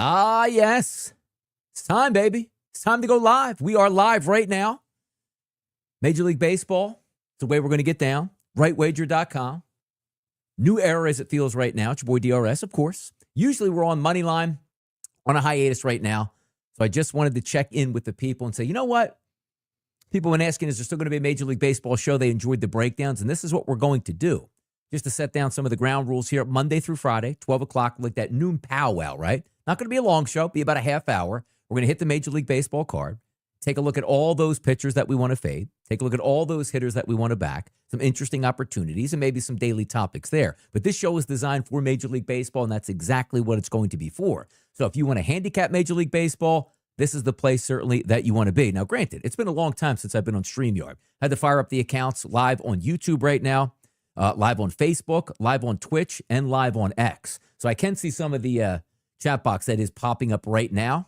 Ah, yes. It's time, baby. It's time to go live. We are live right now. Major League Baseball. It's the way we're going to get down. RightWager.com. New era as it feels right now. It's your boy DRS, of course. Usually we're on Moneyline, on a hiatus right now. So I just wanted to check in with the people and say, you know what? People have been asking, is there still going to be a Major League Baseball show? They enjoyed the breakdowns, and this is what we're going to do. Just to set down some of the ground rules here, Monday through Friday, 12 o'clock, like that noon powwow, right? Not going to be a long show, be about a half hour. We're going to hit the Major League Baseball card, take a look at all those pitchers that we want to fade, take a look at all those hitters that we want to back, some interesting opportunities, and maybe some daily topics there. But this show is designed for Major League Baseball, and that's exactly what it's going to be for. So if you want to handicap Major League Baseball, this is the place certainly that you want to be. Now, granted, it's been a long time since I've been on StreamYard. I had to fire up the accounts live on YouTube right now. Live on Facebook, live on Twitch, and live on X. So I can see some of the chat box that is popping up right now.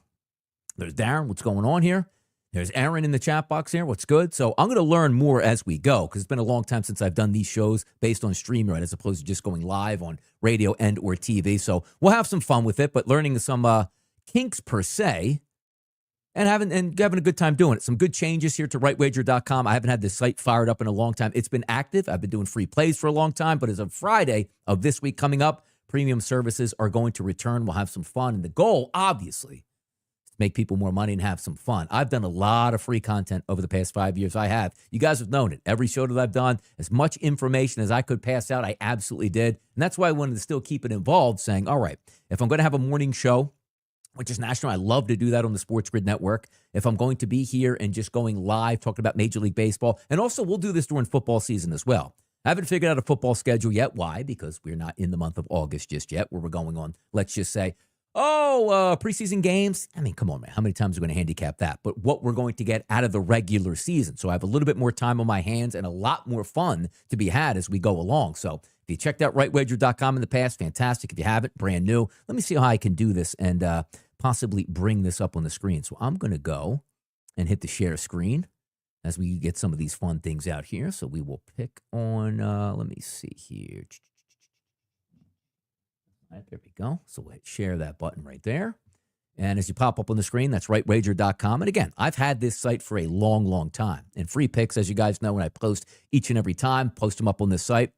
There's Darren, what's going on here? There's Aaron in the chat box here, what's good? So I'm going to learn more as we go because it's been a long time since I've done these shows based on StreamYard as opposed to just going live on radio and or TV. So we'll have some fun with it, but learning some kinks per se. And having a good time doing it. Some good changes here to rightwager.com. I haven't had this site fired up in a long time. It's been active. I've been doing free plays for a long time. But as of Friday of this week coming up, premium services are going to return. We'll have some fun. And the goal, obviously, is to make people more money and have some fun. I've done a lot of free content over the past 5 years. I have. You guys have known it. Every show that I've done, as much information as I could pass out, I absolutely did. And that's why I wanted to still keep it involved, saying, all right, if I'm going to have a morning show, which is national. I love to do that on the Sports Grid Network. If I'm going to be here and just going live, talking about Major League Baseball, and also we'll do this during football season as well. I haven't figured out a football schedule yet. Why? Because we're not in the month of August just yet, where we're going on, let's just say, preseason games. I mean, come on, man. How many times are we going to handicap that? But what we're going to get out of the regular season. So I have a little bit more time on my hands and a lot more fun to be had as we go along. So if you checked out rightwager.com in the past, fantastic. If you haven't, brand new. Let me see how I can do this and possibly bring this up on the screen. So I'm going to go and hit the share screen as we get some of these fun things out here. So we will pick on, let me see here. All right, there we go. So we'll hit share that button right there. And as you pop up on the screen, that's rightwager.com. And again, I've had this site for a long, long time. And free picks, as you guys know, when I post each and every time, post them up on this site.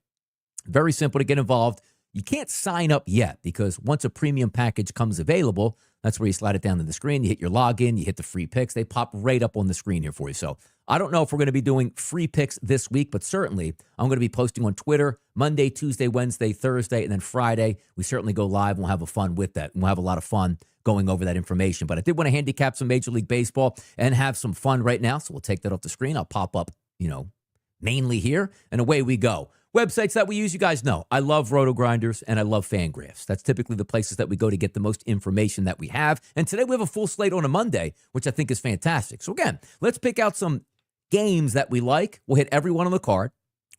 Very simple to get involved. You can't sign up yet because once a premium package comes available, that's where you slide it down to the screen. You hit your login, you hit the free picks. They pop right up on the screen here for you. So I don't know if we're going to be doing free picks this week, but certainly I'm going to be posting on Twitter Monday, Tuesday, Wednesday, Thursday, and then Friday. We certainly go live and we'll have fun with that. And we'll have a lot of fun going over that information. But I did want to handicap some Major League Baseball and have some fun right now. So we'll take that off the screen. I'll pop up, mainly here, and away we go. Websites that we use, you guys know. I love Roto Grinders and I love Fangraphs. That's typically the places that we go to get the most information that we have. And today we have a full slate on a Monday, which I think is fantastic. So again, let's pick out some games that we like. We'll hit every one on the card.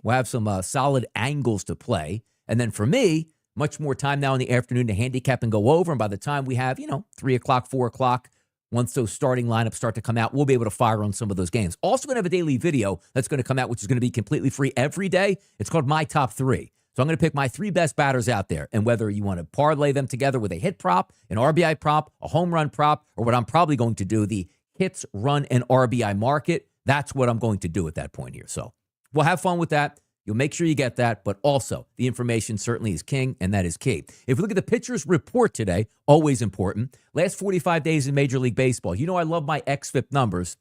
We'll have some solid angles to play. And then for me, much more time now in the afternoon to handicap and go over. And by the time we have, 3 o'clock, 4 o'clock, once those starting lineups start to come out, we'll be able to fire on some of those games. Also going to have a daily video that's going to come out, which is going to be completely free every day. It's called My Top 3. So I'm going to pick my 3 best batters out there. And whether you want to parlay them together with a hit prop, an RBI prop, a home run prop, or what I'm probably going to do, the hits, run, and RBI market, that's what I'm going to do at that point here. So we'll have fun with that. You'll make sure you get that, but also the information certainly is king, and that is key. If we look at the pitchers report today, always important. Last 45 days in Major League Baseball. I love my xFIP numbers,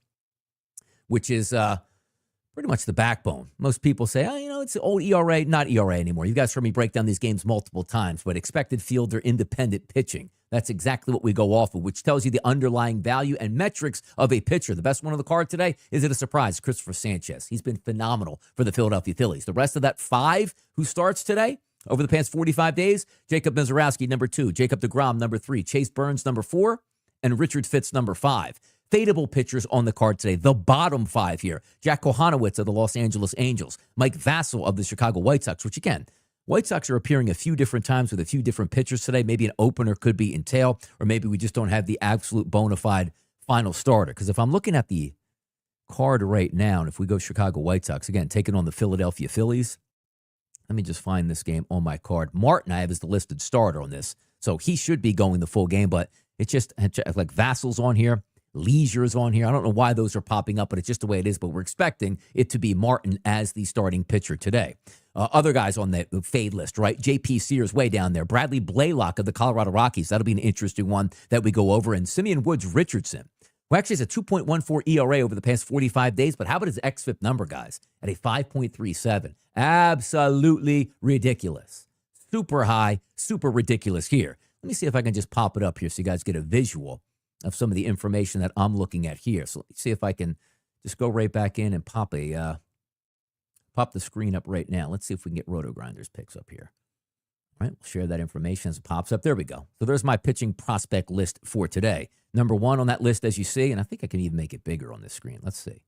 which is pretty much the backbone. Most people say, it's old ERA, not ERA anymore. You guys heard me break down these games multiple times, but expected fielder independent pitching. That's exactly what we go off of, which tells you the underlying value and metrics of a pitcher. The best one on the card today, is it a surprise? Christopher Sanchez. He's been phenomenal for the Philadelphia Phillies. The rest of that 5 who starts today, over the past 45 days, Jacob Mizorowski, number 2, Jacob deGrom, number 3, Chase Burns, number 4, and Richard Fitz, number 5. Fadeable pitchers on the card today. The bottom 5 here. Jack Kohanowitz of the Los Angeles Angels. Mike Vassell of the Chicago White Sox, which again, White Sox are appearing a few different times with a few different pitchers today. Maybe an opener could be in tail, or maybe we just don't have the absolute bona fide final starter. Because if I'm looking at the card right now, and if we go Chicago White Sox, again, taking on the Philadelphia Phillies, let me just find this game on my card. Martin I have as the listed starter on this, so he should be going the full game, but It's just like Vassal's on here. Leisure's on here. I don't know why those are popping up, but it's just the way it is. But we're expecting it to be Martin as the starting pitcher today. Other guys on the fade list, right? J.P. Sears way down there. Bradley Blaylock of the Colorado Rockies. That'll be an interesting one that we go over. And Simeon Woods Richardson, who actually has a 2.14 ERA over the past 45 days. But how about his xFIP number, guys? At a 5.37. Absolutely ridiculous. Super high, super ridiculous here. Let me see if I can just pop it up here so you guys get a visual of some of the information that I'm looking at here. So let me see if I can just go right back in and pop the screen up right now. Let's see if we can get Roto Grinders picks up here. All right, we'll share that information as it pops up. There we go. So there's my pitching prospect list for today. Number 1 on that list, as you see, and I think I can even make it bigger on this screen. Let's see.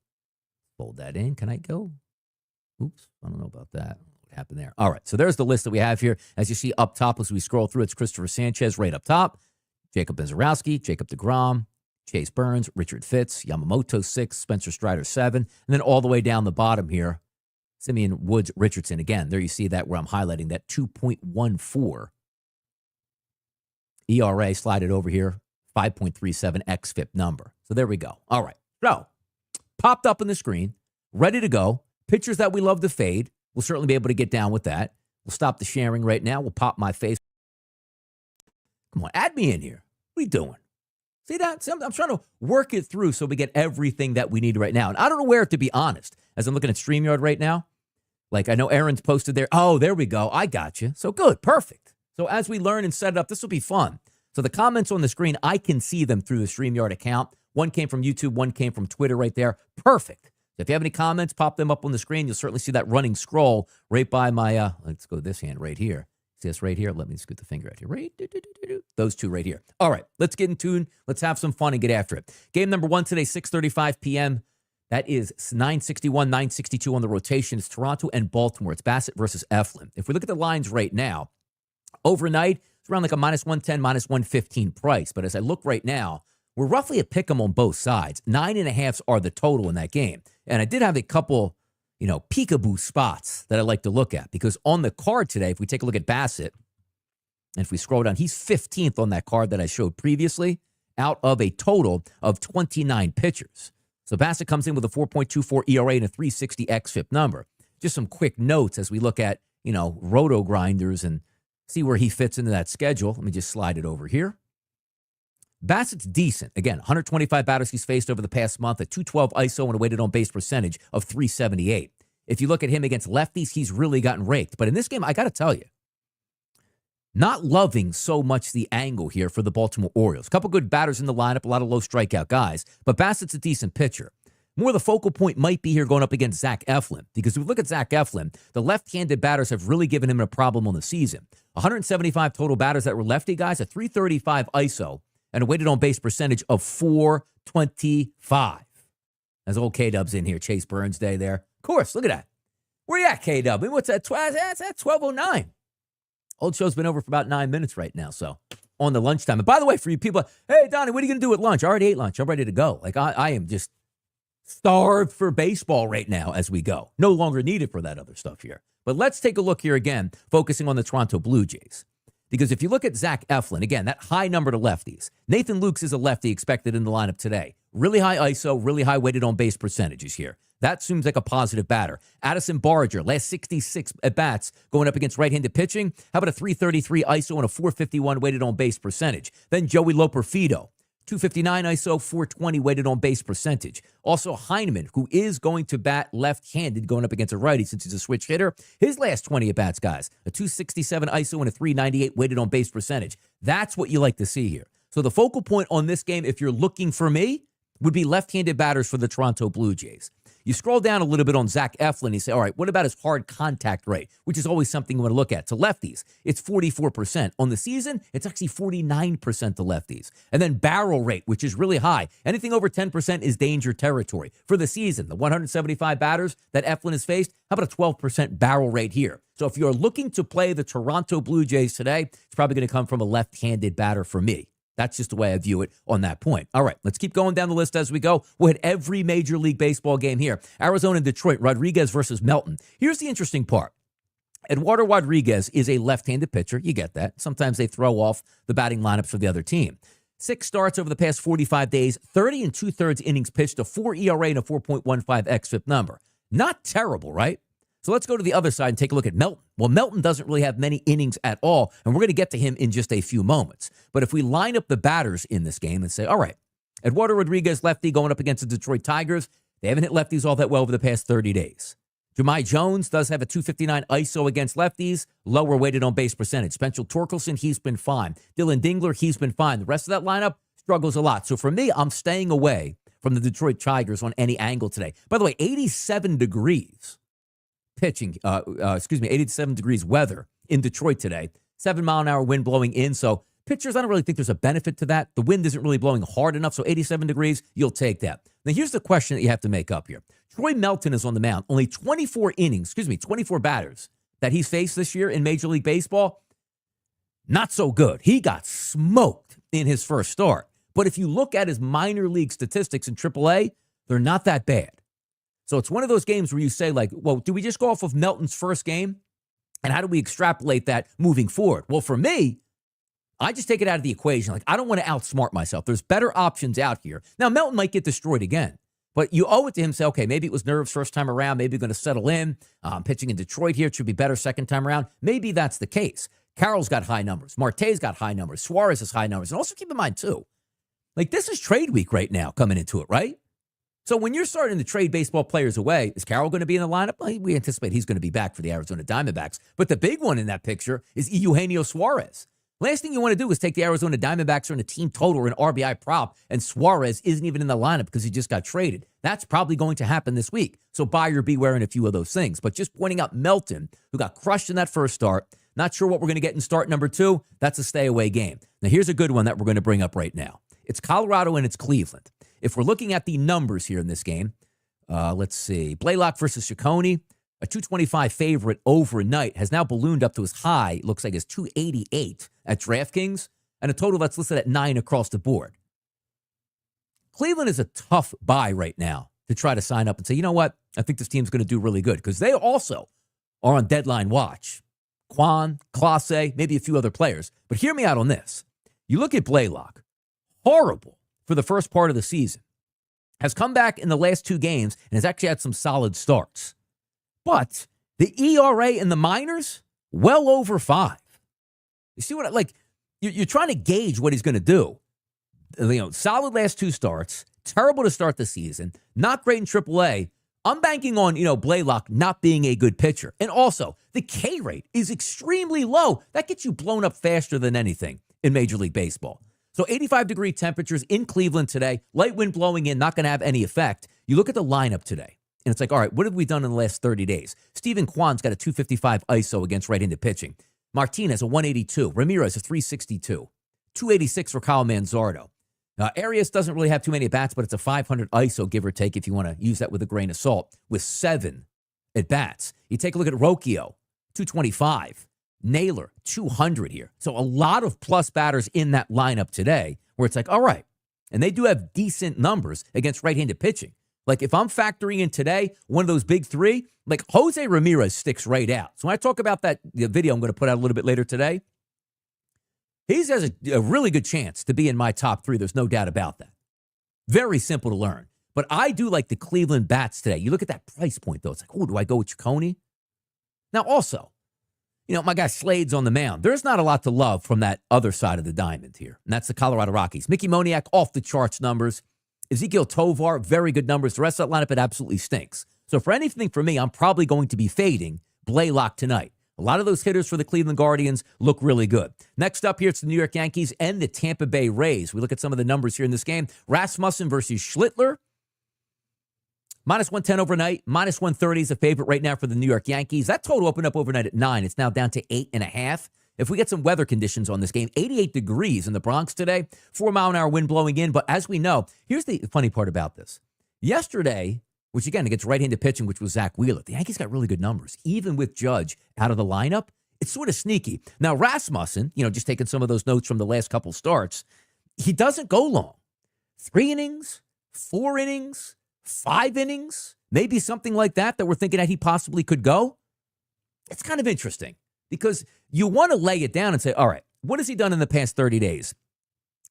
Fold that in. Can I go? Oops, I don't know about that. What happened there? All right, so there's the list that we have here. As you see up top, as we scroll through, it's Christopher Sanchez right up top. Jacob Bezarowski, Jacob deGrom, Chase Burns, Richard Fitz, Yamamoto 6, Spencer Strider 7, and then all the way down the bottom here, Simeon Woods Richardson. Again, there you see that where I'm highlighting that 2.14 ERA, slide it over here, 5.37 xFIP number. So there we go. All right. So popped up on the screen, ready to go. Pitchers that we love to fade. We'll certainly be able to get down with that. We'll stop the sharing right now. We'll pop my face. Come on, add me in here. What are you doing? See that? See, I'm trying to work it through so we get everything that we need right now. And I don't know where, to be honest, as I'm looking at StreamYard right now. Like, I know Aaron's posted there. Oh, there we go. I got you. So good. Perfect. So as we learn and set it up, this will be fun. So the comments on the screen, I can see them through the StreamYard account. One came from YouTube. One came from Twitter right there. Perfect. So if you have any comments, pop them up on the screen. You'll certainly see that running scroll right by my, let's go this hand right here. See this right here? Let me scoot the finger out here. Right, those two right here. All right, let's get in tune. Let's have some fun and get after it. Game number 1 today, 6:35 p.m. That is 961, 962 on the rotation. It's Toronto and Baltimore. It's Bassett versus Eflin. If we look at the lines right now, overnight, it's around like a -110, -115 price. But as I look right now, we're roughly a pick 'em on both sides. 9.5s are the total in that game. And I did have a couple, peekaboo spots that I like to look at, because on the card today, if we take a look at Bassett, and if we scroll down, he's 15th on that card that I showed previously out of a total of 29 pitchers. So Bassett comes in with a 4.24 ERA and a 360 xFIP number. Just some quick notes as we look at, Roto Grinders and see where he fits into that schedule. Let me just slide it over here. Bassett's decent. Again, 125 batters he's faced over the past month, a 212 ISO and a weighted on base percentage of 378. If you look at him against lefties, he's really gotten raked. But in this game, I got to tell you, not loving so much the angle here for the Baltimore Orioles. A couple good batters in the lineup, a lot of low strikeout guys, but Bassett's a decent pitcher. More the focal point might be here going up against Zach Eflin, because if we look at Zach Eflin, the left-handed batters have really given him a problem on the season. 175 total batters that were lefty guys, a 335 ISO, and a weighted on base percentage of 425. There's old K-Dub's in here, Chase Burns Day there. Of course, look at that. Where you at, K-Dub? I mean, what's that? That's at 12:09. Old show's been over for about 9 minutes right now, so on the lunchtime. And by the way, for you people, hey, Donnie, what are you going to do at lunch? I already ate lunch. I'm ready to go. Like, I am just starved for baseball right now as we go. No longer needed for that other stuff here. But let's take a look here again, focusing on the Toronto Blue Jays. Because if you look at Zach Eflin, again, that high number to lefties. Nathan Lukes is a lefty expected in the lineup today. Really high ISO, really high weighted on base percentages here. That seems like a positive batter. Addison Barger, last 66 at-bats going up against right-handed pitching. How about a 333 ISO and a 451 weighted on base percentage? Then Joey Loperfido, 259 ISO, 420 weighted on base percentage. Also Heineman, who is going to bat left-handed going up against a righty since he's a switch hitter. His last 20 at-bats, guys, a 267 ISO and a 398 weighted on base percentage. That's what you like to see here. So the focal point on this game, if you're looking for me, would be left-handed batters for the Toronto Blue Jays. You scroll down a little bit on Zach Eflin, you say, all right, what about his hard contact rate, which is always something you want to look at. To lefties, it's 44%. On the season, it's actually 49% to lefties. And then barrel rate, which is really high. Anything over 10% is danger territory. For the season, the 175 batters that Eflin has faced, how about a 12% barrel rate here? So if you're looking to play the Toronto Blue Jays today, it's probably going to come from a left-handed batter for me. That's just the way I view it on that point. All right, let's keep going down the list as we go. We'll hit every Major League Baseball game here. Arizona and Detroit, Rodriguez versus Melton. Here's the interesting part. Eduardo Rodriguez is a left-handed pitcher. You get that. Sometimes they throw off the batting lineups for the other team. 6 starts over the past 45 days, 30 and 2/3 innings pitched, a 4 ERA and a 4.15 xFIP number. Not terrible, right? So let's go to the other side and take a look at Melton. Well, Melton doesn't really have many innings at all, and we're going to get to him in just a few moments. But if we line up the batters in this game and say, all right, Eduardo Rodriguez, lefty, going up against the Detroit Tigers, they haven't hit lefties all that well over the past 30 days. Jahmai Jones does have a 259 ISO against lefties, lower weighted on base percentage. Spencer Torkelson, he's been fine. Dylan Dingler, he's been fine. The rest of that lineup struggles a lot. So for me, I'm staying away from the Detroit Tigers on any angle today. By the way, 87 degrees pitching, 87 degrees weather in Detroit today. 7-mile-an-hour wind blowing in. So pitchers, I don't really think there's a benefit to that. The wind isn't really blowing hard enough. So 87 degrees, you'll take that. Now, here's the question that you have to make up here. Troy Melton is on the mound. Only 24 batters that he's faced this year in Major League Baseball. Not so good. He got smoked in his first start. But if you look at his minor league statistics in AAA, they're not that bad. So it's one of those games where you say, like, well, do we just go off of Melton's first game? And how do we extrapolate that moving forward? Well, for me, I just take it out of the equation. Like, I don't want to outsmart myself. There's better options out here. Now, Melton might get destroyed again, but you owe it to him to say, okay, maybe it was nerves first time around. Maybe going to settle in. Pitching in Detroit here, it should be better second time around. Maybe that's the case. Carroll's got high numbers. Marte's got high numbers. Suarez has high numbers. And also keep in mind, too, like, this is trade week right now coming into it, right? So when you're starting to trade baseball players away, is Carroll going to be in the lineup? Well, we anticipate he's going to be back for the Arizona Diamondbacks. But the big one in that picture is Eugenio Suarez. Last thing you want to do is take the Arizona Diamondbacks on a team total or an RBI prop, and Suarez isn't even in the lineup because he just got traded. That's probably going to happen this week. So buyer beware and a few of those things. But just pointing out Melton, who got crushed in that first start. Not sure what we're going to get in start number 2. That's a stay-away game. Now, here's a good one that we're going to bring up right now. It's Colorado and it's Cleveland. If we're looking at the numbers here in this game, let's see. Blaylock versus Ciccone, a 225 favorite overnight, has now ballooned up to as high, looks like it's 288 at DraftKings, and a total that's listed at 9 across the board. Cleveland is a tough buy right now to try to sign up and say, you know what, I think this team's going to do really good, because they also are on deadline watch. Quan, Clase, maybe a few other players. But hear me out on this. You look at Blaylock, horrible for the first part of the season, has come back in the last 2 games and has actually had some solid starts. But the ERA in the minors, well over 5. You see what, you're trying to gauge what he's going to do. You know, solid last 2 starts, terrible to start the season, not great in AAA. I'm banking on, Blaylock not being a good pitcher. And also, the K rate is extremely low. That gets you blown up faster than anything in Major League Baseball. So 85-degree temperatures in Cleveland today, light wind blowing in, not going to have any effect. You look at the lineup today, and it's like, all right, what have we done in the last 30 days? Steven Kwan's got a 255 ISO against right-handed pitching. Martinez, a 182. Ramirez, a 362. 286 for Kyle Manzardo. Arias doesn't really have too many at-bats, but it's a 500 ISO, give or take, if you want to use that with a grain of salt, with 7 at-bats. You take a look at Rocchio, 225. Naylor, 200 here. So a lot of plus batters in that lineup today where it's like, all right. And they do have decent numbers against right-handed pitching. Like, if I'm factoring in today, one of those big 3, like Jose Ramirez sticks right out. So when I talk about the video I'm going to put out a little bit later today, he has a really good chance to be in my top 3. There's no doubt about that. Very simple to learn. But I do like the Cleveland bats today. You look at that price point, though. It's like, oh, do I go with Ciccone? Now, also, my guy Slade's on the mound. There's not a lot to love from that other side of the diamond here, and that's the Colorado Rockies. Mickey Moniak, off the charts numbers. Ezekiel Tovar, very good numbers. The rest of that lineup, it absolutely stinks. So for anything for me, I'm probably going to be fading Blaylock tonight. A lot of those hitters for the Cleveland Guardians look really good. Next up here, it's the New York Yankees and the Tampa Bay Rays. We look at some of the numbers here in this game. Rasmussen versus Schlittler. Minus 110 overnight. Minus 130 is a favorite right now for the New York Yankees. That total opened up overnight at 9. It's now down to 8.5. If we get some weather conditions on this game, 88 degrees in the Bronx today, 4-mile-an-hour wind blowing in. But as we know, here's the funny part about this. Yesterday, which again, against right-handed pitching, which was Zach Wheeler, the Yankees got really good numbers. Even with Judge out of the lineup, it's sort of sneaky. Now, Rasmussen, just taking some of those notes from the last couple starts, he doesn't go long. 3 innings, 4 innings, 5 innings, maybe something like that we're thinking that he possibly could go. It's kind of interesting because you want to lay it down and say, all right, what has he done in the past 30 days?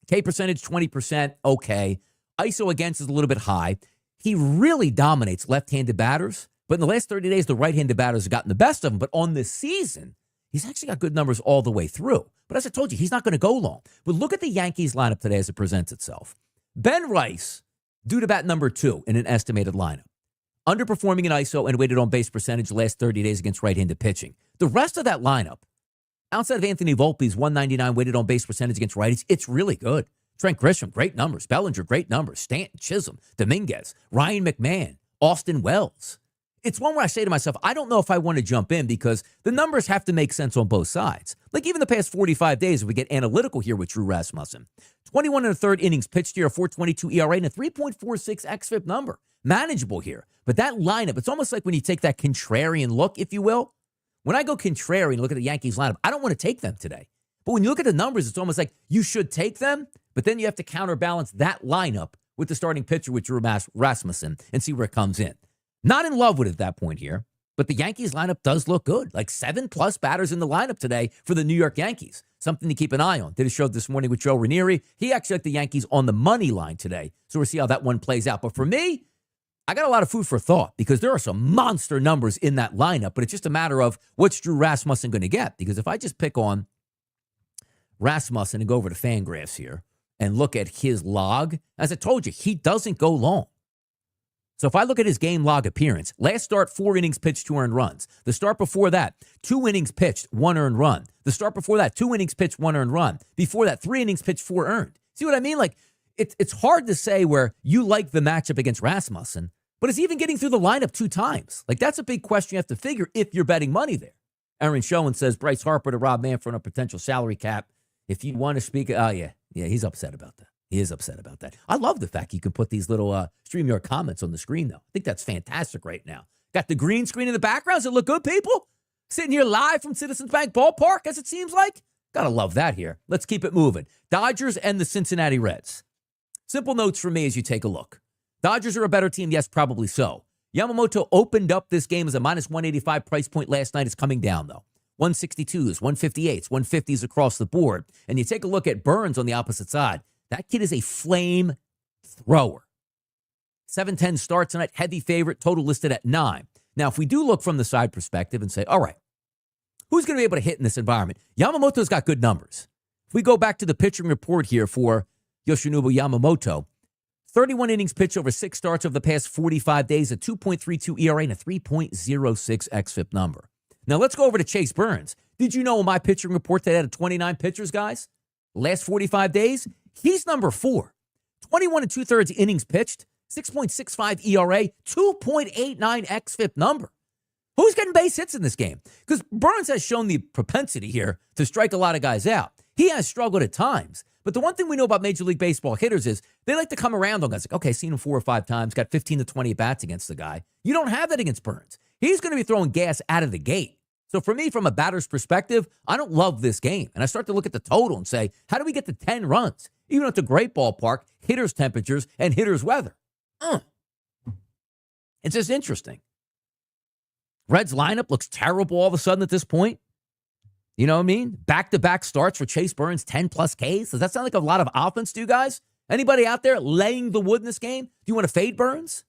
K percentage, 20%, okay. ISO against is a little bit high. He really dominates left-handed batters, but in the last 30 days, the right-handed batters have gotten the best of him. But on this season, he's actually got good numbers all the way through. But as I told you, he's not going to go long. But look at the Yankees lineup today as it presents itself. Ben Rice, due to bat number 2 in an estimated lineup. Underperforming in ISO and weighted on base percentage the last 30 days against right-handed pitching. The rest of that lineup, outside of Anthony Volpe's 199 weighted on base percentage against righties, it's really good. Trent Grisham, great numbers. Bellinger, great numbers. Stanton, Chisholm, Dominguez, Ryan McMahon, Austin Wells. It's one where I say to myself, I don't know if I want to jump in because the numbers have to make sense on both sides. Like even the past 45 days, if we get analytical here with Drew Rasmussen. 21 and a third innings pitched here, a 4.22 ERA and a 3.46 xFIP number. Manageable here. But that lineup, it's almost like when you take that contrarian look, if you will. When I go contrarian and look at the Yankees lineup, I don't want to take them today. But when you look at the numbers, it's almost like you should take them, but then you have to counterbalance that lineup with the starting pitcher with Drew Rasmussen and see where it comes in. Not in love with it at that point here, but the Yankees lineup does look good. Like 7+ batters in the lineup today for the New York Yankees. Something to keep an eye on. Did a show this morning with Joe Ranieri. He actually liked the Yankees on the money line today. So we'll see how that one plays out. But for me, I got a lot of food for thought because there are some monster numbers in that lineup, but it's just a matter of what's Drew Rasmussen going to get. Because if I just pick on Rasmussen and go over to Fangraphs here and look at his log, as I told you, he doesn't go long. So if I look at his game log appearance, last start, 4 innings pitched, 2 earned runs. The start before that, 2 innings pitched, 1 earned run. The start before that, 2 innings pitched, 1 earned run. Before that, 3 innings pitched, 4 earned. See what I mean? Like, it's hard to say where you like the matchup against Rasmussen, but it's even getting through the lineup 2 times. Like, that's a big question you have to figure if you're betting money there. Aaron Schoen says Bryce Harper to Rob Manfred on a potential salary cap. If you want to speak, yeah, he's upset about that. He is upset about that. I love the fact you can put these little StreamYard comments on the screen, though. I think that's fantastic right now. Got the green screen in the background. Does it look good, people? Sitting here live from Citizens Bank Ballpark, as it seems like. Gotta love that here. Let's keep it moving. Dodgers and the Cincinnati Reds. Simple notes for me as you take a look. Dodgers are a better team. Yes, probably so. Yamamoto opened up this game as a minus 185 price point last night. It's coming down, though. 162s, 158s, 150s across the board. And you take a look at Burns on the opposite side. That kid is a flame thrower. 7-10 start tonight, heavy favorite, total listed at 9. Now, if we do look from the side perspective and say, all right, who's going to be able to hit in this environment? Yamamoto's got good numbers. If we go back to the pitching report here for Yoshinobu Yamamoto, 31 innings pitched over 6 starts over the past 45 days, a 2.32 ERA and a 3.06 xFIP number. Now, let's go over to Chase Burns. Did you know in my pitching report that I had 29 pitchers, guys? Last 45 days, he's number 4. 21 and 2/3 innings pitched, 6.65 ERA, 2.89 xFIP number. Who's getting base hits in this game? Because Burns has shown the propensity here to strike a lot of guys out. He has struggled at times. But the one thing we know about Major League Baseball hitters is they like to come around on guys. Like, okay, seen him 4 or 5 times, got 15 to 20 bats against the guy. You don't have that against Burns. He's going to be throwing gas out of the gate. So for me, from a batter's perspective, I don't love this game. And I start to look at the total and say, how do we get to 10 runs? Even at the great ballpark, hitters' temperatures, and hitters' weather. It's just interesting. Reds lineup looks terrible all of a sudden at this point. You know what I mean? Back-to-back starts for Chase Burns, 10+ Ks. Does that sound like a lot of offense to you guys? Anybody out there laying the wood in this game? Do you want to fade Burns?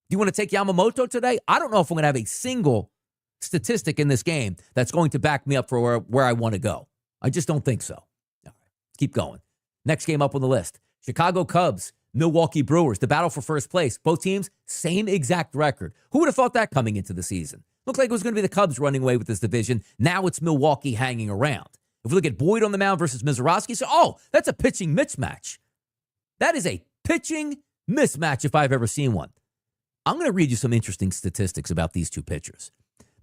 Do you want to take Yamamoto today? I don't know if I'm going to have a single statistic in this game that's going to back me up for where I want to go. I just don't think so. All right, let's keep going. Next game up on the list. Chicago Cubs, Milwaukee Brewers, the battle for first place. Both teams, same exact record. Who would have thought that coming into the season? Looked like it was going to be the Cubs running away with this division. Now it's Milwaukee hanging around. If we look at Boyd on the mound versus Mizorowski, so, that's a pitching mismatch. That is a pitching mismatch if I've ever seen one. I'm going to read you some interesting statistics about these two pitchers.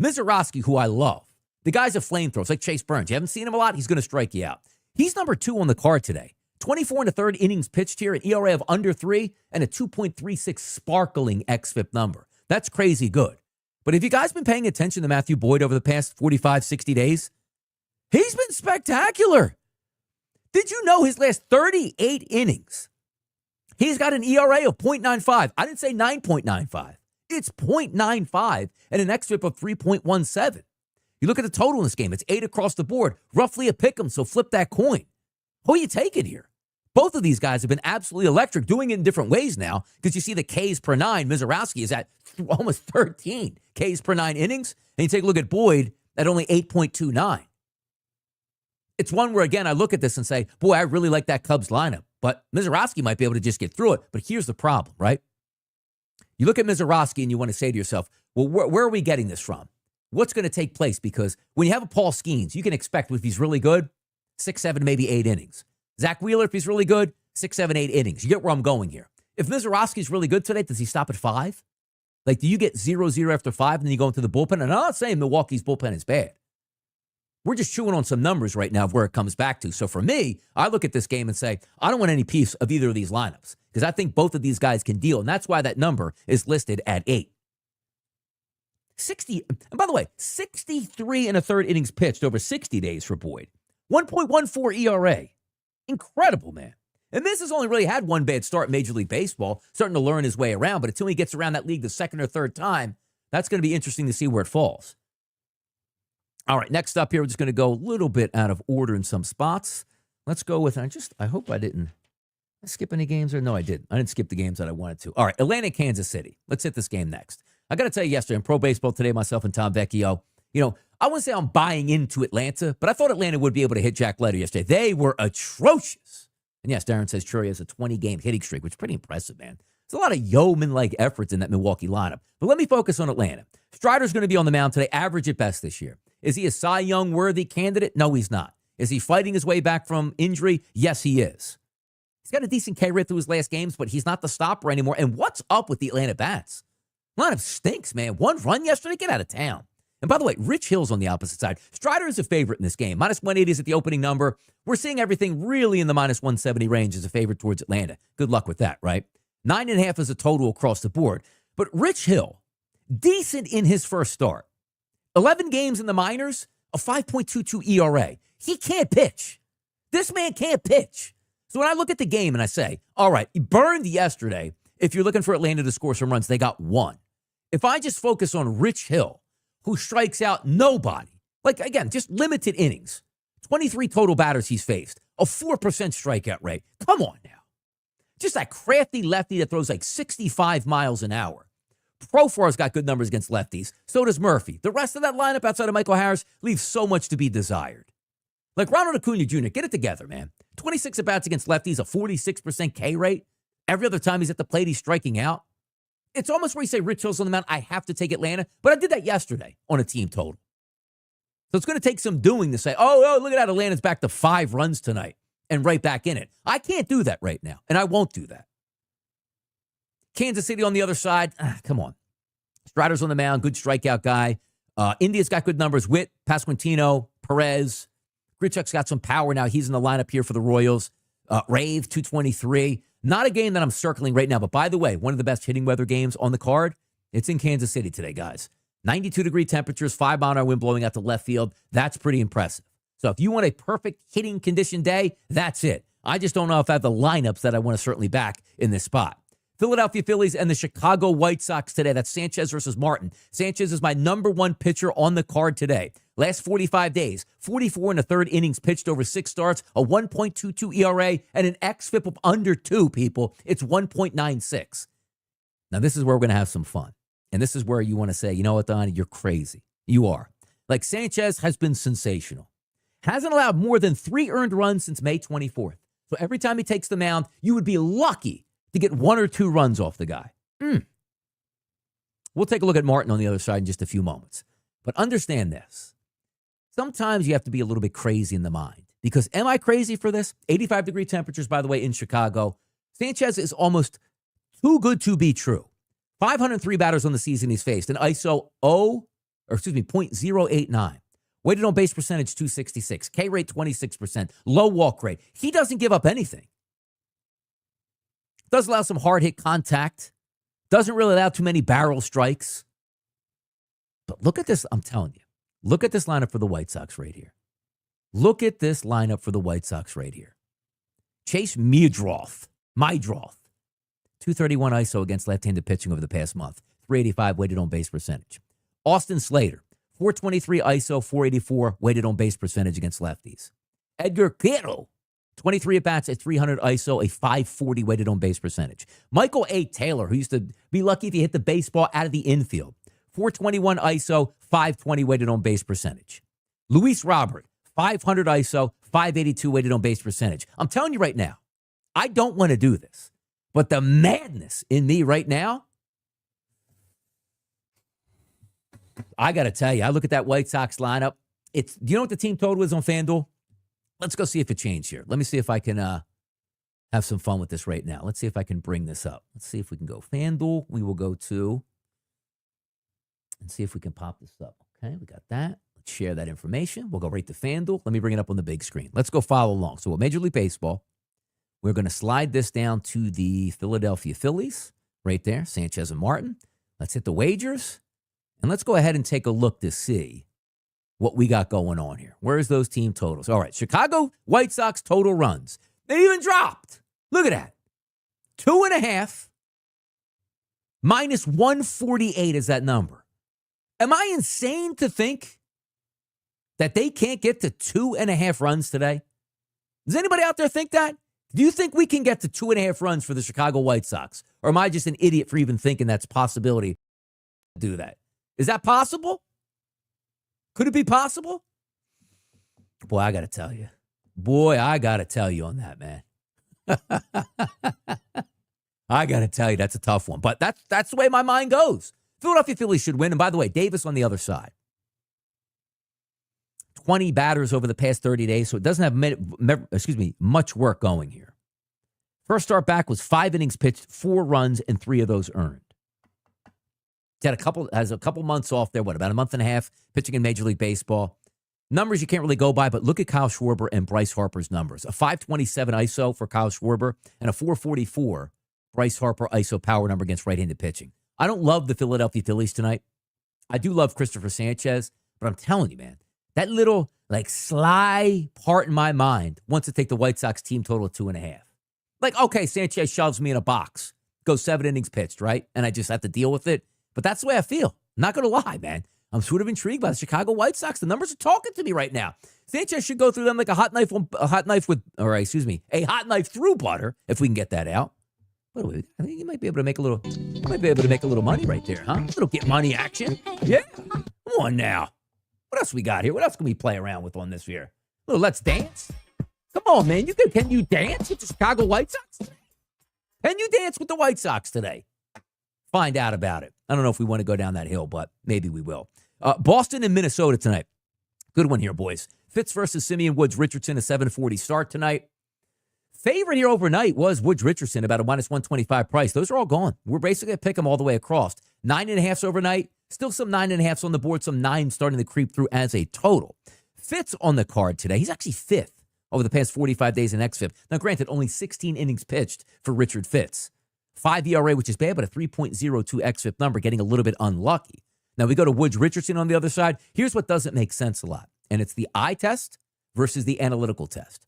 Mizorowski, who I love, the guy's a flamethrower. It's like Chase Burns. You haven't seen him a lot, he's going to strike you out. He's number 2 on the card today. 24 1/3 innings pitched here, an ERA of under 3, and a 2.36 sparkling xFIP number. That's crazy good. But have you guys been paying attention to Matthew Boyd over the past 45, 60 days? He's been spectacular. Did you know his last 38 innings, he's got an ERA of 0.95. I didn't say 9.95. It's 0.95 and an xFIP of 3.17. You look at the total in this game, it's 8 across the board, roughly a pick'em, so flip that coin. Who are you taking here? Both of these guys have been absolutely electric, doing it in different ways now, because you see the Ks per nine. Mizorowski is at almost 13 Ks per 9 innings. And you take a look at Boyd at only 8.29. It's one where, again, I look at this and say, boy, I really like that Cubs lineup. But Mizorowski might be able to just get through it. But here's the problem, right? You look at Mizorowski and you want to say to yourself, well, where are we getting this from? What's going to take place? Because when you have a Paul Skeens, you can expect, if he's really good, 6, 7, maybe 8 innings. Zach Wheeler, if he's really good, 6, 7, 8 innings. You get where I'm going here. If Mizorowski's really good today, does he stop at 5? Like, do you get 0-0 after 5 and then you go into the bullpen? And I'm not saying Milwaukee's bullpen is bad. We're just chewing on some numbers right now of where it comes back to. So for me, I look at this game and say, I don't want any piece of either of these lineups because I think both of these guys can deal. And that's why that number is listed at 8. 60, and by the way, 63 and a third innings pitched over 60 days for Boyd. 1.14 ERA. Incredible, man. And this has only really had one bad start in Major League Baseball, starting to learn his way around. But until he gets around that league the second or third time, that's going to be interesting to see where it falls. All right, next up here, we're just going to go a little bit out of order in some spots. Let's go with, I hope I didn't skip any games or no, I didn't. I didn't skip the games that I wanted to. All right, Atlanta, Kansas City. Let's hit this game next. I got to tell you, yesterday in Pro Baseball Today, myself and Tom Vecchio, I wouldn't say I'm buying into Atlanta, but I thought Atlanta would be able to hit Jack Leiter yesterday. They were atrocious. And yes, Darren says Churi has a 20-game hitting streak, which is pretty impressive, man. There's a lot of yeoman-like efforts in that Milwaukee lineup. But let me focus on Atlanta. Strider's going to be on the mound today, average at best this year. Is he a Cy Young-worthy candidate? No, he's not. Is he fighting his way back from injury? Yes, he is. He's got a decent K rate through his last games, but he's not the stopper anymore. And what's up with the Atlanta bats? Lineup stinks, man. One run yesterday, get out of town. And by the way, Rich Hill's on the opposite side. Strider is a favorite in this game. Minus 180 is at the opening number. We're seeing everything really in the minus 170 range as a favorite towards Atlanta. Good luck with that, right? 9.5 is a total across the board. But Rich Hill, decent in his first start. 11 games in the minors, a 5.22 ERA. He can't pitch. This man can't pitch. So when I look at the game and I say, all right, he burned yesterday. If you're looking for Atlanta to score some runs, they got 1. If I just focus on Rich Hill, who strikes out nobody, like, again, just limited innings, 23 total batters he's faced, a 4% strikeout rate. Come on now. Just that crafty lefty that throws like 65 miles an hour. Profar's got good numbers against lefties. So does Murphy. The rest of that lineup outside of Michael Harris leaves so much to be desired. Like Ronald Acuna Jr., get it together, man. 26 at-bats against lefties, a 46% K rate. Every other time he's at the plate, he's striking out. It's almost where you say Rich Hill's on the mound, I have to take Atlanta. But I did that yesterday on a team total. So it's going to take some doing to say, oh, look at that. Atlanta's back to 5 runs tonight and right back in it. I can't do that right now, and I won't do that. Kansas City on the other side, come on. Strider's on the mound, good strikeout guy. India's got good numbers. Witt, Pasquantino, Perez. Grichuk's got some power now. He's in the lineup here for the Royals. Rave, 223. Not a game that I'm circling right now, but by the way, one of the best hitting weather games on the card, it's in Kansas City today, guys. 92-degree temperatures, 5-mile-an-hour wind blowing out to left field. That's pretty impressive. So if you want a perfect hitting condition day, that's it. I just don't know if I have the lineups that I want to certainly back in this spot. Philadelphia Phillies and the Chicago White Sox today. That's Sanchez versus Martin. Sanchez is my number 1 pitcher on the card today. Last 45 days, 44 and a third innings pitched over 6 starts, a 1.22 ERA, and an xFIP of under 2, people. It's 1.96. Now, this is where we're going to have some fun. And this is where you want to say, you know what, Donnie, you're crazy. You are. Like, Sanchez has been sensational. Hasn't allowed more than 3 earned runs since May 24th. So every time he takes the mound, you would be lucky to get 1 or 2 runs off the guy. We'll take a look at Martin on the other side in just a few moments. But understand this. Sometimes you have to be a little bit crazy in the mind. Because am I crazy for this? 85-degree temperatures, by the way, in Chicago. Sanchez is almost too good to be true. 503 batters on the season he's faced. An ISO 0.089. Weighted on base percentage, 266. K rate, 26%. Low walk rate. He doesn't give up anything. Does allow some hard hit contact. Doesn't really allow too many barrel strikes. But look at this, I'm telling you. Look at this lineup for the White Sox right here. Look at this lineup for the White Sox right here. Chase Meadroth. 231 ISO against left-handed pitching over the past month. 385 weighted on base percentage. Austin Slater. 423 ISO, 484 weighted on base percentage against lefties. Edgar Quero. 23 at-bats at 300 ISO, a 540 weighted on-base percentage. Michael A. Taylor, who used to be lucky if he hit the baseball out of the infield, 421 ISO, 520 weighted on-base percentage. Luis Robert, 500 ISO, 582 weighted on-base percentage. I'm telling you right now, I don't want to do this, but the madness in me right now, I got to tell you, I look at that White Sox lineup. Do you know what the team total is on FanDuel? Let's go see if it changed here. Let me see if I can have some fun with this right now. Let's see if I can bring this up. Let's see if we can go FanDuel. We will go to and see if we can pop this up. Okay, we got that. Let's share that information. We'll go right to FanDuel. Let me bring it up on the big screen. Let's go follow along. So with Major League Baseball, we're going to slide this down to the Philadelphia Phillies right there, Sanchez and Martin. Let's hit the wagers. And let's go ahead and take a look to see what we got going on here. Where's those team totals? All right, Chicago White Sox total runs. They even dropped. Look at that. 2.5 minus 148 is that number. Am I insane to think that they can't get to 2.5 runs today? Does anybody out there think that? Do you think we can get to 2.5 runs for the Chicago White Sox? Or am I just an idiot for even thinking that's a possibility to do that? Is that possible? Could it be possible? Boy, I got to tell you. On that, man. I got to tell you, that's a tough one. But that's the way my mind goes. Philadelphia Phillies should win. And by the way, Davis on the other side. 20 batters over the past 30 days, so it doesn't have much work going here. First start back was 5 innings pitched, 4 runs, and 3 of those earned. Has a couple months off there, about a month and a half pitching in Major League Baseball. Numbers you can't really go by, but look at Kyle Schwarber and Bryce Harper's numbers. A 527 ISO for Kyle Schwarber and a 444 Bryce Harper ISO power number against right-handed pitching. I don't love the Philadelphia Phillies tonight. I do love Christopher Sanchez, but I'm telling you, man, that little sly part in my mind wants to take the White Sox team total of 2.5. Okay, Sanchez shoves me in a box, goes 7 innings pitched, right? And I just have to deal with it. But that's the way I feel. I'm not going to lie, man. I'm sort of intrigued by the Chicago White Sox. The numbers are talking to me right now. Sanchez should go through them like a hot knife through butter, if we can get that out. But I think you might be able to make a little money right there, huh? A little get money action. Yeah. Come on now. What else we got here? What else can we play around with on this here? A little Let's Dance. Come on, man. Can you dance with the Chicago White Sox? Can you dance with the White Sox today? Find out about it. I don't know if we want to go down that hill, but maybe we will. Boston and Minnesota tonight. Good one here, boys. Fitz versus Simeon Woods Richardson, a 740 start tonight. Favorite here overnight was Woods Richardson, about a minus 125 price. Those are all gone. We're basically going to pick them all the way across. 9.5s overnight. Still some 9.5s on the board. Some 9 starting to creep through as a total. Fitz on the card today. He's actually 5th over the past 45 days in XFIP. Now, granted, only 16 innings pitched for Richard Fitz. 5 ERA, which is bad, but a 3.02 XFIP number, getting a little bit unlucky. Now we go to Woods Richardson on the other side. Here's what doesn't make sense a lot, and it's the eye test versus the analytical test.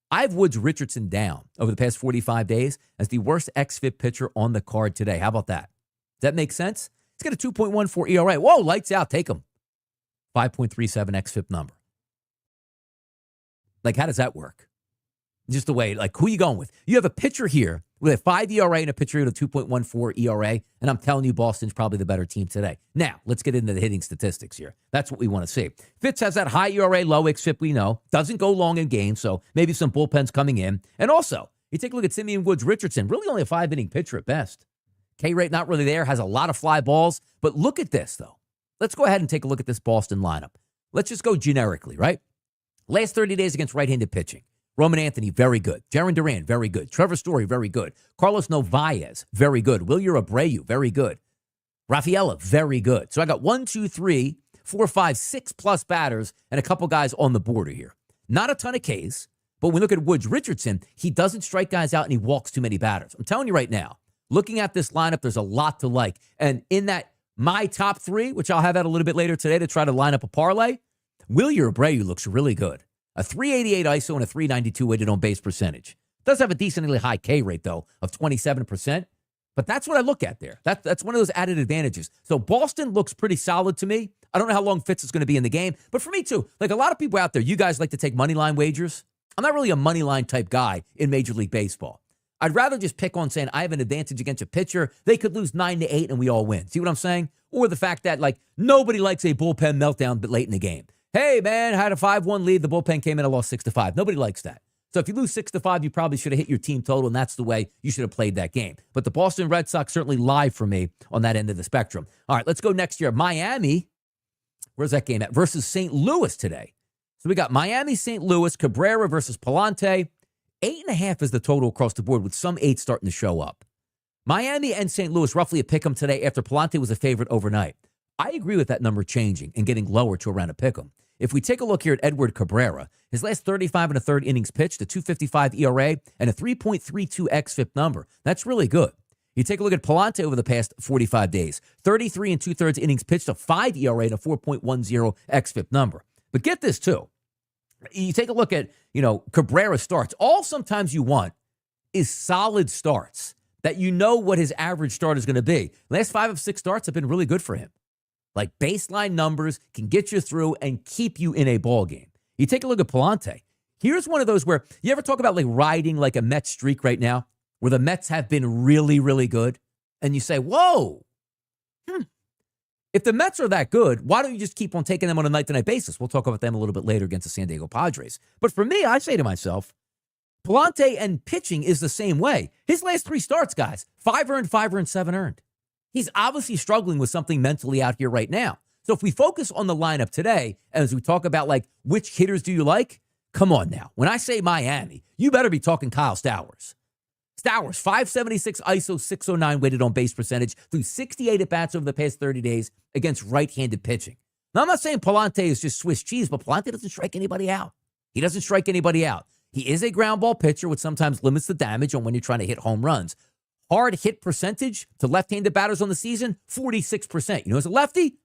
I have Woods Richardson down over the past 45 days as the worst XFIP pitcher on the card today. How about that? Does that make sense? He's got a 2.14 ERA. Whoa, lights out. Take him. 5.37 XFIP number. How does that work? Just the way, who are you going with? You have a pitcher here with a 5 ERA and a pitcher with a 2.14 ERA, and I'm telling you, Boston's probably the better team today. Now, let's get into the hitting statistics here. That's what we want to see. Fitz has that high ERA, low XFIP, we know. Doesn't go long in games, so maybe some bullpens coming in. And also, you take a look at Simeon Woods Richardson, really only a 5-inning pitcher at best. K rate not really there, has a lot of fly balls. But look at this, though. Let's go ahead and take a look at this Boston lineup. Let's just go generically, right? Last 30 days against right-handed pitching. Roman Anthony, very good. Jarren Duran, very good. Trevor Story, very good. Carlos Novaez, very good. Wilyer Abreu, very good. Rafaela, very good. So I got 1, 2, 3, 4, 5, 6+ batters and a couple guys on the border here. Not a ton of Ks, but when we look at Woods Richardson, he doesn't strike guys out and he walks too many batters. I'm telling you right now, looking at this lineup, there's a lot to like. And in that, my top 3, which I'll have out a little bit later today to try to line up a parlay, Wilyer Abreu looks really good. A 388 ISO and a 392 weighted on base percentage. Does have a decently high K rate, though, of 27%. But that's what I look at there. That's one of those added advantages. So Boston looks pretty solid to me. I don't know how long Fitz is going to be in the game. But for me, too, a lot of people out there, you guys like to take money line wagers. I'm not really a money line type guy in Major League Baseball. I'd rather just pick on saying I have an advantage against a pitcher. They could lose 9-8 and we all win. See what I'm saying? Or the fact that, like, nobody likes a bullpen meltdown but late in the game. Hey, man, had a 5-1 lead. The bullpen came in and lost 6-5. Nobody likes that. So if you lose 6-5, you probably should have hit your team total, and that's the way you should have played that game. But the Boston Red Sox certainly lie for me on that end of the spectrum. All right, let's go next year. Miami, where's that game at? Versus St. Louis today. So we got Miami, St. Louis, Cabrera versus Palante. 8.5 is the total across the board with some 8 starting to show up. Miami and St. Louis roughly a pick 'em today after Palante was a favorite overnight. I agree with that number changing and getting lower to around a pick 'em. If we take a look here at Edward Cabrera, his last 35 and a third innings pitched, a 2.55 ERA, and a 3.32 xFIP number. That's really good. You take a look at Palante over the past 45 days, 33 and 2/3 innings pitched, a 5 ERA, and a 4.10 xFIP number. But get this too. You take a look at, Cabrera starts. All sometimes you want is solid starts that you know what his average start is going to be. Last 5 of 6 starts have been really good for him. Like baseline numbers can get you through and keep you in a ball game. You take a look at Palante. Here's one of those where you ever talk about like riding like a Mets streak right now, where the Mets have been really, really good. And you say, whoa, if the Mets are that good, why don't you just keep on taking them on a night-to-night basis? We'll talk about them a little bit later against the San Diego Padres. But for me, I say to myself, Palante and pitching is the same way. His last 3 starts, guys, 5 earned, 5 earned, 7 earned. He's obviously struggling with something mentally out here right now. So if we focus on the lineup today, as we talk about like which hitters do you like, come on now. When I say Miami, you better be talking Kyle Stowers. Stowers, 576 ISO, 609 weighted on base percentage through 68 at-bats over the past 30 days against right-handed pitching. Now, I'm not saying Palante is just Swiss cheese, but Palante doesn't strike anybody out. He doesn't strike anybody out. He is a ground ball pitcher, which sometimes limits the damage on when you're trying to hit home runs. Hard hit percentage to left-handed batters on the season, 46%. You know who's a lefty?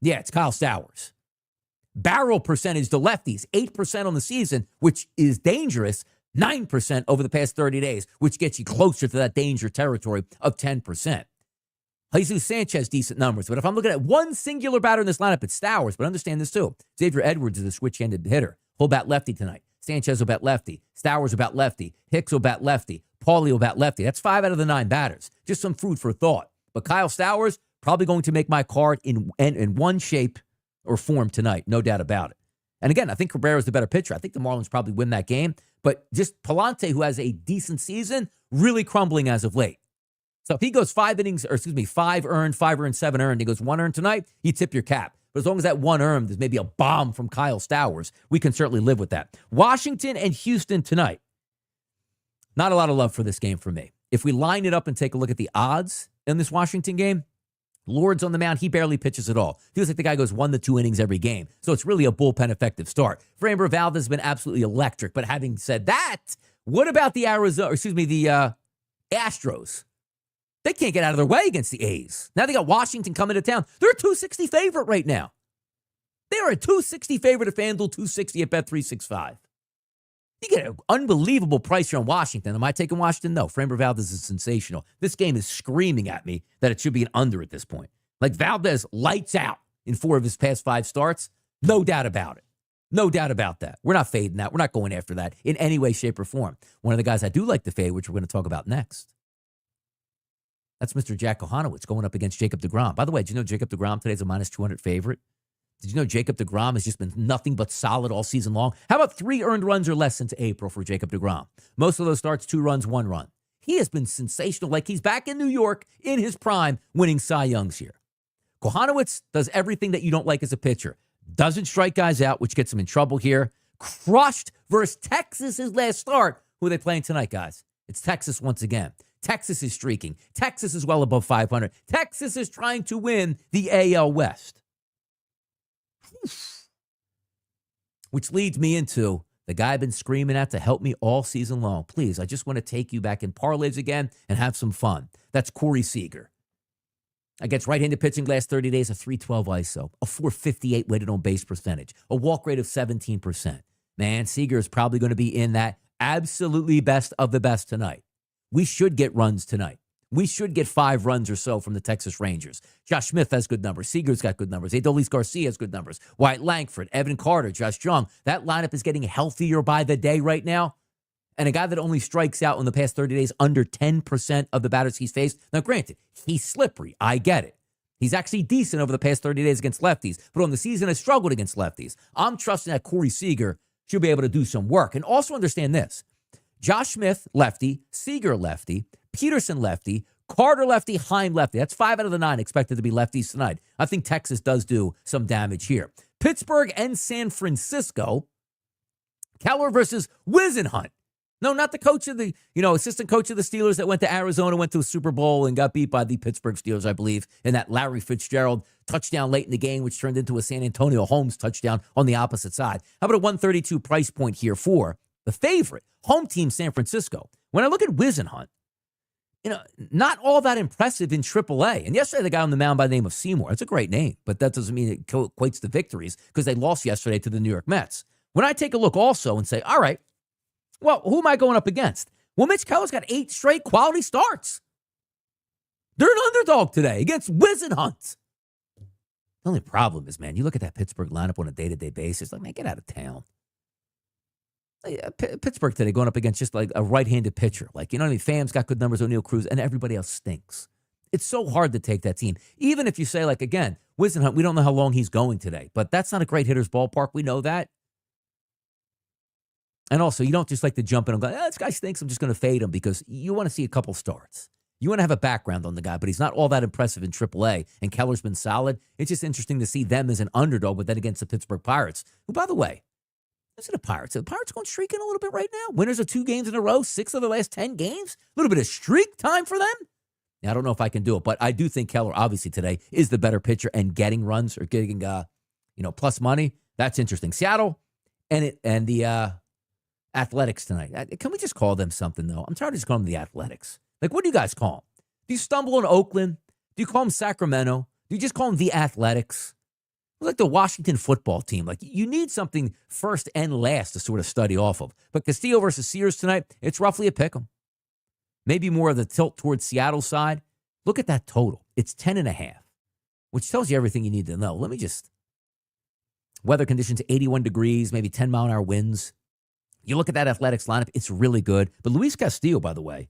Yeah, it's Kyle Stowers. Barrel percentage to lefties, 8% on the season, which is dangerous, 9% over the past 30 days, which gets you closer to that danger territory of 10%. Jesus Sanchez, decent numbers. But if I'm looking at one singular batter in this lineup, it's Stowers. But understand this too. Xavier Edwards is a switch-handed hitter. He'll bat lefty tonight. Sanchez will bat lefty. Stowers will bat lefty. Hicks will bat lefty. Paulie will bat lefty. That's 5 out of the 9 batters. Just some food for thought. But Kyle Stowers, probably going to make my card in one shape or form tonight. No doubt about it. And again, I think Cabrera is the better pitcher. I think the Marlins probably win that game. But just Palante, who has a decent season, really crumbling as of late. So if he goes 5 earned, 7 earned, he goes 1 earned tonight, you tip your cap. But as long as that 1 earned is maybe a bomb from Kyle Stowers, we can certainly live with that. Washington and Houston tonight. Not a lot of love for this game for me. If we line it up and take a look at the odds in this Washington game, Lord's on the mound. He barely pitches at all. Feels like the guy goes 1 to 2 innings every game. So it's really a bullpen effective start. Framber Valdez has been absolutely electric. But having said that, what about the Astros? They can't get out of their way against the A's. Now they got Washington coming to town. They're a 260 favorite right now. They are a 260 favorite at FanDuel, 260 at Bet365. You get an unbelievable price here on Washington. Am I taking Washington? No. Framber Valdez is sensational. This game is screaming at me that it should be an under at this point. Like Valdez lights out in 4 of his past 5 starts. No doubt about it. No doubt about that. We're not fading that. We're not going after that in any way, shape, or form. One of the guys I do like to fade, which we're going to talk about next. That's Mr. Jack Kohanowitz going up against Jacob deGrom. By the way, did you know Jacob deGrom today is a minus 200 favorite? Did you know Jacob deGrom has just been nothing but solid all season long? How about 3 earned runs or less since April for Jacob deGrom? Most of those starts, 2 runs, 1 run. He has been sensational, like he's back in New York in his prime, winning Cy Youngs here. Kohanowitz does everything that you don't like as a pitcher. Doesn't strike guys out, which gets him in trouble here. Crushed versus Texas his last start. Who are they playing tonight, guys? It's Texas once again. Texas is streaking. Texas is well above 500. Texas is trying to win the AL West. Which leads me into the guy I've been screaming at to help me all season long. Please, I just want to take you back in parlays again and have some fun. That's Corey Seager. Against right-handed pitching last 30 days, a 312 ISO, a 458 weighted on base percentage, a walk rate of 17%. Man, Seager is probably going to be in that absolutely best of the best tonight. We should get runs tonight. We should get 5 runs or so from the Texas Rangers. Josh Smith has good numbers. Seager's got good numbers. Adolis Garcia has good numbers. Wyatt Langford, Evan Carter, Josh Jung. That lineup is getting healthier by the day right now. And a guy that only strikes out in the past 30 days under 10% of the batters he's faced. Now, granted, he's slippery. I get it. He's actually decent over the past 30 days against lefties, but on the season has struggled against lefties. I'm trusting that Corey Seager should be able to do some work. And also understand this. Josh Smith, lefty. Seager, lefty. Peterson, lefty. Carter, lefty. Heim, lefty. That's 5 out of the 9 expected to be lefties tonight. I think Texas does do some damage here. Pittsburgh and San Francisco. Keller versus Wisenhunt. No, not the coach of the, assistant coach of the Steelers that went to Arizona, went to a Super Bowl and got beat by the Pittsburgh Steelers, I believe, in that Larry Fitzgerald touchdown late in the game, which turned into a San Antonio Holmes touchdown on the opposite side. How about a 132 price point here for the favorite, home team San Francisco? When I look at Wisenhunt, not all that impressive in AAA. And yesterday, the guy on the mound by the name of Seymour, it's a great name, but that doesn't mean it equates to victories because they lost yesterday to the New York Mets. When I take a look also and say, all right, well, who am I going up against? Well, Mitch Keller's got 8 straight quality starts. They're an underdog today against Wisenhunt. The only problem is, man, you look at that Pittsburgh lineup on a day-to-day basis, like, man, get out of town. Pittsburgh today going up against just like a right-handed pitcher. Like, Pham's got good numbers, O'Neal Cruz, and everybody else stinks. It's so hard to take that team. Even if you say, like, again, Wisenhunt, we don't know how long he's going today, but that's not a great hitter's ballpark. We know that. And also, you don't just like to jump in and go, this guy stinks, I'm just going to fade him, because you want to see a couple starts. You want to have a background on the guy, but he's not all that impressive in AAA, and Keller's been solid. It's just interesting to see them as an underdog, but then against the Pittsburgh Pirates, who, by the way, listen to the Pirates. Are the Pirates going streaking a little bit right now? Winners of 2 games in a row, 6 of the last 10 games? A little bit of streak time for them? Now, I don't know if I can do it, but I do think Keller, obviously, today is the better pitcher, and getting runs or getting, plus money, that's interesting. Seattle and the Athletics tonight. Can we just call them something, though? I'm tired of just calling them the Athletics. Like, what do you guys call them? Do you stumble in Oakland? Do you call them Sacramento? Do you just call them the Athletics? It's like the Washington football team. Like, you need something first and last to sort of study off of. But Castillo versus Sears tonight, it's roughly a pick 'em. Maybe more of the tilt towards Seattle side. Look at that total. It's 10.5, which tells you everything you need to know. Weather conditions, 81 degrees, maybe 10-mile-an-hour winds. You look at that Athletics lineup, it's really good. But Luis Castillo, by the way,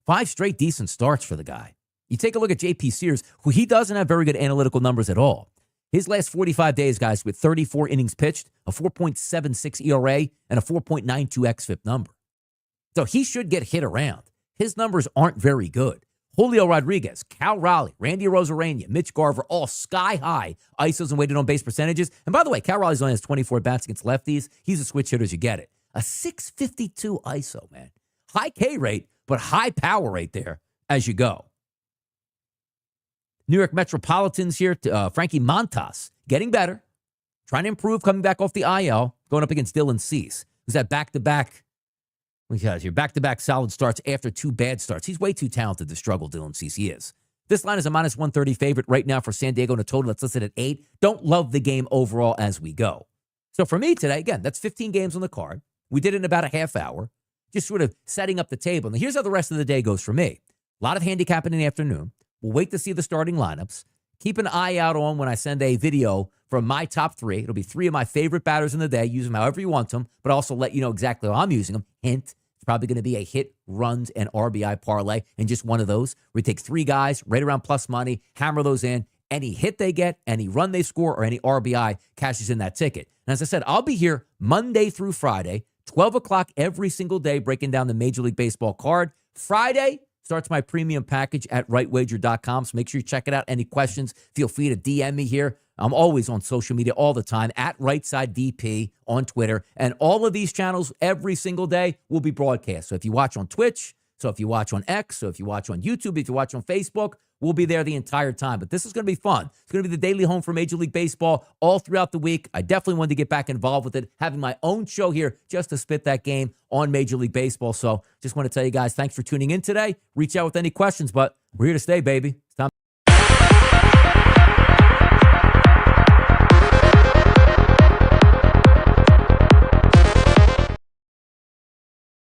5 straight decent starts for the guy. You take a look at J.P. Sears, who he doesn't have very good analytical numbers at all. His last 45 days, guys, with 34 innings pitched, a 4.76 ERA, and a 4.92 xFIP number. So he should get hit around. His numbers aren't very good. Julio Rodriguez, Cal Raleigh, Randy Arozarena, Mitch Garver, all sky-high ISOs and weighted on base percentages. And by the way, Cal Raleigh only has 24 bats against lefties. He's a switch hitter as you get it. A 652 ISO, man. High K rate, but high power rate there as you go. New York Metropolitans here, Frankie Montas, getting better, trying to improve, coming back off the IL, going up against Dylan Cease, who's had back-to-back, because your back-to-back solid starts after 2 bad starts. He's way too talented to struggle, Dylan Cease. He is. This line is a minus 130 favorite right now for San Diego in a total that's listed at 8. Don't love the game overall as we go. So for me today, again, that's 15 games on the card. We did it in about a half hour, just sort of setting up the table. Now, here's how the rest of the day goes for me. A lot of handicapping in the afternoon. We'll wait to see the starting lineups. Keep an eye out on when I send a video from my top 3. It'll be 3 of my favorite batters in the day. Use them however you want them, but also let you know exactly how I'm using them. Hint, it's probably going to be a hit, runs, and RBI parlay, and just one of those. We take 3 guys right around plus money, hammer those in. Any hit they get, any run they score, or any RBI cashes in that ticket. And as I said, I'll be here Monday through Friday, 12 o'clock every single day, breaking down the Major League Baseball card. Friday starts my premium package at rightwager.com, so make sure you check it out. Any questions, feel free to DM me here. I'm always on social media all the time, at RightSideDP on Twitter. And all of these channels every single day will be broadcast. So if you watch on Twitch, so if you watch on X, so if you watch on YouTube, if you watch on Facebook, we'll be there the entire time. But this is going to be fun. It's going to be the daily home for Major League Baseball all throughout the week. I definitely wanted to get back involved with it, having my own show here just to spit that game on Major League Baseball. So just want to tell you guys, thanks for tuning in today. Reach out with any questions, but we're here to stay, baby.